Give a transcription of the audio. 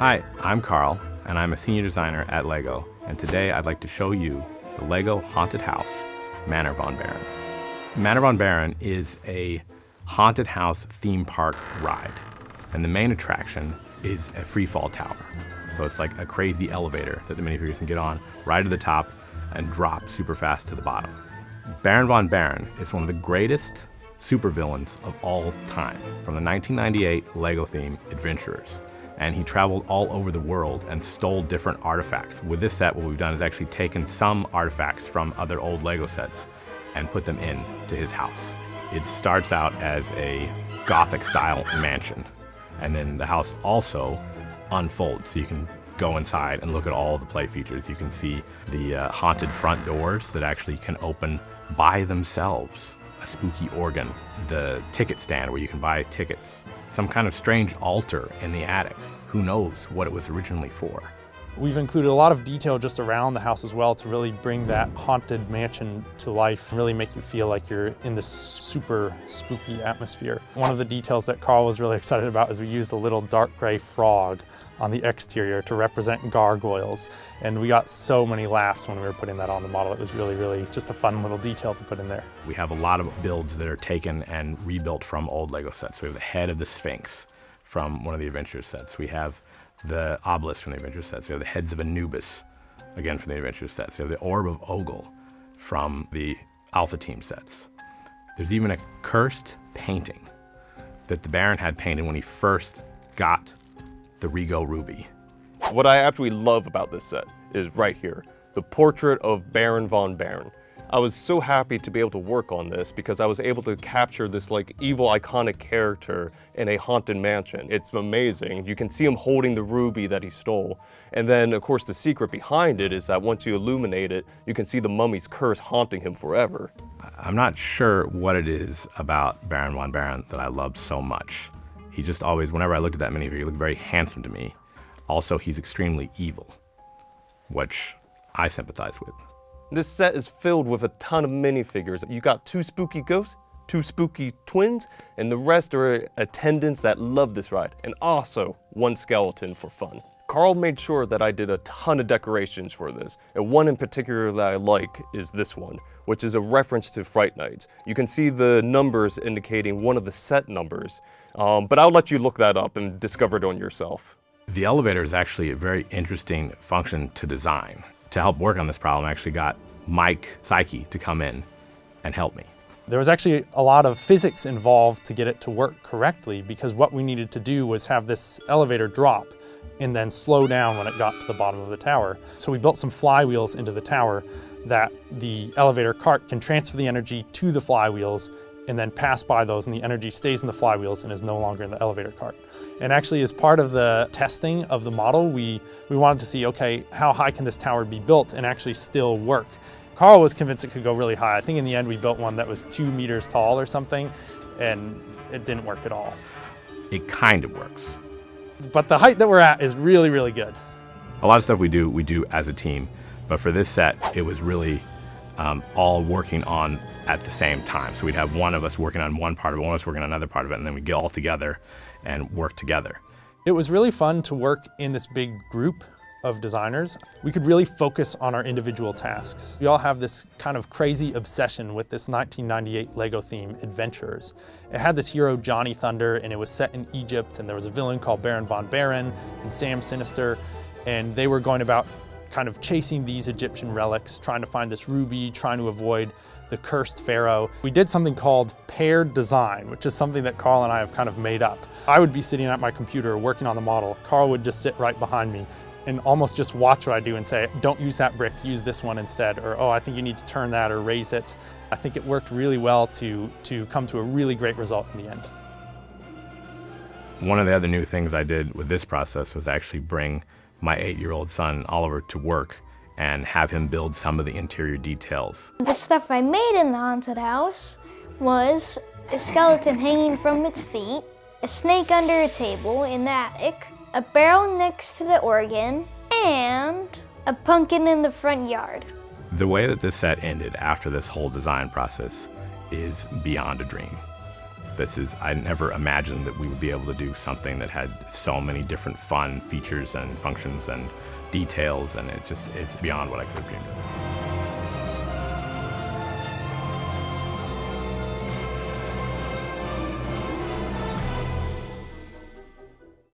Hi, I'm Carl, and I'm a senior designer at LEGO, and today I'd like to show you the LEGO Haunted House, Manor von Baron. Manor von Baron is a haunted house theme park ride, and the main attraction is a freefall tower. So it's like a crazy elevator that the minifigures can get on, right to the top, and drop super fast to the bottom. Baron von Baron is one of the greatest supervillains of all time, from the 1998 LEGO theme Adventurers. And he traveled all over the world and stole different artifacts. With this set, what we've done is actually taken some artifacts from other old LEGO sets and put them into his house. It starts out as a Gothic-style mansion, and then the house also unfolds, so you can go inside and look at all the play features. You can see the haunted front doors that actually can open by themselves, a spooky organ, the ticket stand where you can buy tickets, some kind of strange altar in the attic. Who knows what it was originally for? We've included a lot of detail just around the house as well to really bring that haunted mansion to life and really make you feel like you're in this super spooky atmosphere. One of the details that Carl was really excited about is we used a little dark gray frog on the exterior to represent gargoyles. And we got so many laughs when we were putting that on the model. It was really just a fun little detail to put in there. We have a lot of builds that are taken and rebuilt from old LEGO sets. We have the head of the Sphinx from one of the Adventure sets. We have the obelisk from the Adventure sets. We have the heads of Anubis, again from the Adventure sets. We have the orb of Ogle from the Alpha Team sets. There's even a cursed painting that the Baron had painted when he first got the Rego Ruby. What I absolutely love about this set is right here, the portrait of Baron von Baron. I was so happy to be able to work on this because I was able to capture this like evil iconic character in a haunted mansion. It's amazing. You can see him holding the ruby that he stole. And then of course the secret behind it is that once you illuminate it, you can see the mummy's curse haunting him forever. I'm not sure what it is about Baron von Baron that I love so much. He just always, whenever I looked at that minifigure, he looked very handsome to me. Also, he's extremely evil, which I sympathize with. This set is filled with a ton of minifigures. You got 2 spooky ghosts, 2 spooky twins, and the rest are attendants that love this ride, and also 1 skeleton for fun. Carl made sure that I did a ton of decorations for this, and one in particular that I like is this one, which is a reference to Fright Nights. You can see the numbers indicating one of the set numbers, but I'll let you look that up and discover it on yourself. The elevator is actually a very interesting function to design. To help work on this problem, I actually got Mike Psyche to come in and help me. There was actually a lot of physics involved to get it to work correctly, because what we needed to do was have this elevator drop and then slow down when it got to the bottom of the tower. So we built some flywheels into the tower that the elevator cart can transfer the energy to the flywheels and then pass by those, and the energy stays in the flywheels and is no longer in the elevator cart. And actually, as part of the testing of the model, we wanted to see, okay, how high can this tower be built and actually still work? Carl was convinced it could go really high. I think in the end we built one that was 2 meters tall or something, and it didn't work at all. It kind of works. But the height that we're at is really good. A lot of stuff we do as a team, but for this set, it was really all working on at the same time. So we'd have one of us working on one part of it, one of us working on another part of it, and then we'd get all together and work together. It was really fun to work in this big group of designers. We could really focus on our individual tasks. We all have this kind of crazy obsession with this 1998 LEGO theme, Adventurers. It had this hero, Johnny Thunder, and it was set in Egypt, and there was a villain called Baron von Baron and Sam Sinister, and they were going about kind of chasing these Egyptian relics, trying to find this ruby, trying to avoid the cursed pharaoh. We did something called paired design, which is something that Carl and I have kind of made up. I would be sitting at my computer working on the model. Carl would just sit right behind me and almost just watch what I do and say, don't use that brick, use this one instead, or oh, I think you need to turn that or raise it. I think it worked really well to come to a really great result in the end. One of the other new things I did with this process was actually bring my 8-year-old son, Oliver, to work and have him build some of the interior details. The stuff I made in the haunted house was a skeleton hanging from its feet, a snake under a table in the attic, a barrel next to the organ, and a pumpkin in the front yard. The way that this set ended after this whole design process is beyond a dream. I never imagined that we would be able to do something that had so many different fun features and functions and details, and it's beyond what I could have dreamed of.